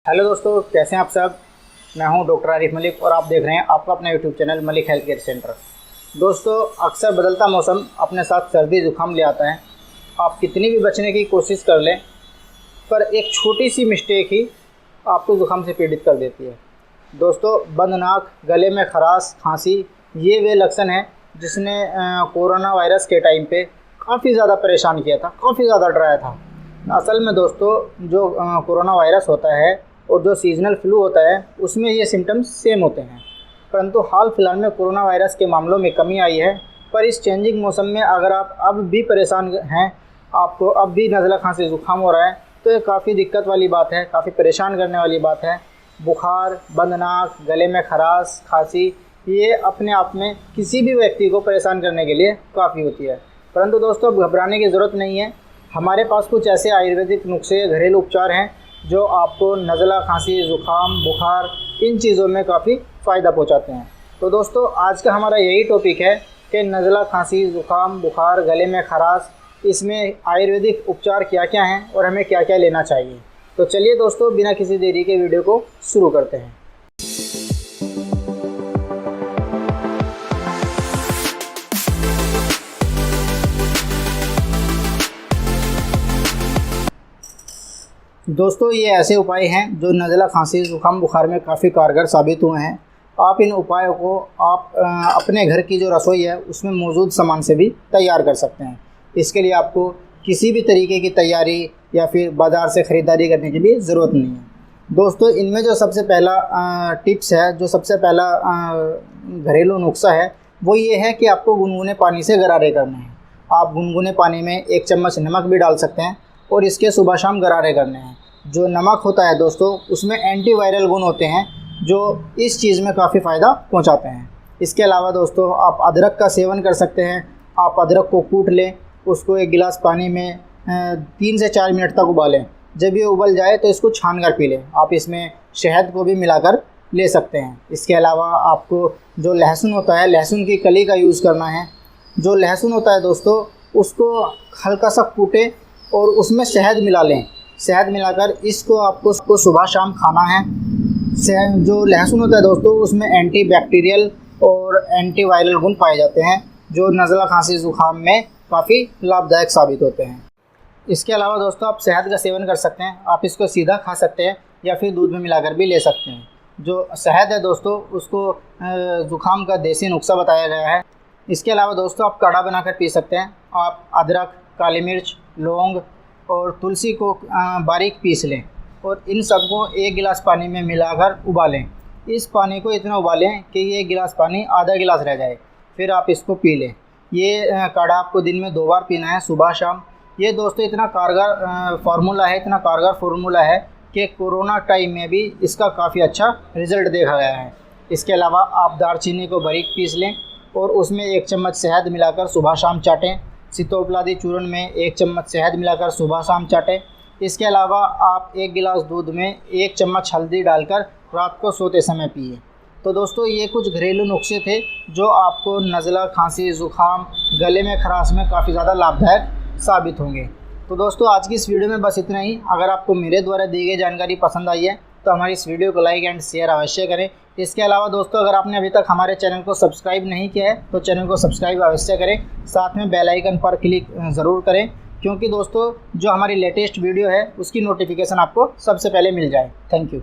Hello दोस्तों, कैसे हैं आप सब। मैं हूं डॉक्टर आरिफ मलिक और आप देख रहे हैं आपका अपना YouTube channel Malik health care centre. दोस्तों, अक्सर बदलता मौसम अपने साथ सर्दी जुकाम ले आता है। आप कितनी भी बचने की कोशिश कर लें, पर एक छोटी सी मिस्टेक ही आपको जुकाम से पीड़ित कर देती है। दोस्तों, बंद नाक, गले में खराश, खांसी, ये वे लक्षण हैं जिसने कोरोना वायरस के टाइम पे काफ़ी ज़्यादा परेशान किया था, काफ़ी ज़्यादा डराया था। असल में दोस्तों, जो कोरोना वायरस होता है और जो सीजनल फ्लू होता है उसमें ये सिम्टम्स सेम होते हैं, परंतु हाल फिलहाल में कोरोना वायरस के मामलों में कमी आई है। पर इस चेंजिंग मौसम में अगर आप अब भी परेशान हैं, आपको अब भी नज़ला खांसी ज़ुकाम हो रहा है, तो ये काफ़ी दिक्कत वाली बात है, काफ़ी परेशान करने वाली बात है। बुखार, बंद नाक, गले में खराश, खांसी, ये अपने आप में किसी भी व्यक्ति को परेशान करने के लिए काफ़ी होती है। परंतु दोस्तों, अब घबराने की ज़रूरत नहीं है। हमारे पास कुछ ऐसे आयुर्वेदिक नुस्खे, घरेलू उपचार हैं जो आपको नज़ला खांसी, ज़ुकाम, बुखार, इन चीज़ों में काफ़ी फ़ायदा पहुंचाते हैं। तो दोस्तों, आज का हमारा यही टॉपिक है कि नज़ला खांसी, ज़ुकाम, बुखार, गले में खराश, इसमें आयुर्वेदिक उपचार क्या क्या हैं और हमें क्या क्या लेना चाहिए। तो चलिए दोस्तों, बिना किसी देरी के वीडियो को शुरू करते हैं। दोस्तों, ये ऐसे उपाय हैं जो नज़ला खांसी, ज़ुकाम, बुखार में काफ़ी कारगर साबित हुए हैं। आप इन उपायों को आप अपने घर की जो रसोई है उसमें मौजूद सामान से भी तैयार कर सकते हैं। इसके लिए आपको किसी भी तरीके की तैयारी या फिर बाज़ार से ख़रीदारी करने की भी ज़रूरत नहीं है। दोस्तों, इनमें जो सबसे पहला टिप्स है, जो सबसे पहला घरेलू नुस्खा है, वो ये है कि आपको गुनगुने पानी से गरारे करने हैं। आप गुनगुने पानी में 1 चम्मच नमक भी डाल सकते हैं और इसके सुबह शाम गरारे करने हैं। जो नमक होता है दोस्तों, उसमें एंटीवायरल गुण होते हैं जो इस चीज़ में काफ़ी फ़ायदा पहुंचाते हैं। इसके अलावा दोस्तों, आप अदरक का सेवन कर सकते हैं। आप अदरक को कूट लें, उसको 1 गिलास पानी में 3 से 4 मिनट तक उबालें। जब ये उबल जाए तो इसको छान कर पी लें। आप इसमें शहद को भी मिलाकर ले सकते हैं। इसके अलावा आपको जो लहसुन होता है, लहसुन की कली का यूज़ करना है। जो लहसुन होता है दोस्तों, उसको हल्का सा कूटें और उसमें शहद मिला लें। शहद मिलाकर इसको आपको सुबह शाम खाना है। जो लहसुन होता है दोस्तों, उसमें एंटीबैक्टीरियल और एंटीवायरल गुण पाए जाते हैं जो नज़ला खांसी ज़ुकाम में काफ़ी लाभदायक साबित होते हैं। इसके अलावा दोस्तों, आप शहद का सेवन कर सकते हैं। आप इसको सीधा खा सकते हैं या फिर दूध में मिलाकर भी ले सकते हैं। जो शहद है दोस्तों, उसको ज़ुकाम का देसी नुस्खा बताया गया है। इसके अलावा दोस्तों, आप काढ़ा बनाकर पी सकते हैं। आप अदरक, काली मिर्च, लौंग और तुलसी को बारीक पीस लें और इन सबको 1 गिलास पानी में मिलाकर उबालें। इस पानी को इतना उबालें कि ये 1 गिलास पानी आधा गिलास रह जाए, फिर आप इसको पी लें। ये काढ़ा आपको दिन में 2 बार पीना है, सुबह शाम। ये दोस्तों इतना कारगर फार्मूला है, इतना कारगर फार्मूला है कि कोरोना टाइम में भी इसका काफ़ी अच्छा रिज़ल्ट देखा गया है। इसके अलावा आप दालचीनी को बारीक पीस लें और उसमें 1 चम्मच शहद मिलाकर सुबह शाम चाटें। सीतोपलादी चूर्ण में 1 चम्मच शहद मिलाकर सुबह शाम चाटें। इसके अलावा आप 1 गिलास दूध में 1 चम्मच हल्दी डालकर रात को सोते समय पिए। तो दोस्तों, ये कुछ घरेलू नुस्खे थे जो आपको नज़ला खांसी, ज़ुकाम, गले में खराश में काफ़ी ज़्यादा लाभदायक साबित होंगे। तो दोस्तों, आज की इस वीडियो में बस इतना ही। अगर आपको मेरे द्वारा दी गई जानकारी पसंद आई है तो हमारी इस वीडियो को लाइक एंड शेयर अवश्य करें। इसके अलावा दोस्तों, अगर आपने अभी तक हमारे चैनल को सब्सक्राइब नहीं किया है तो चैनल को सब्सक्राइब अवश्य करें। साथ में बेल आइकन पर क्लिक ज़रूर करें, क्योंकि दोस्तों जो हमारी लेटेस्ट वीडियो है उसकी नोटिफिकेशन आपको सबसे पहले मिल जाए। Thank you.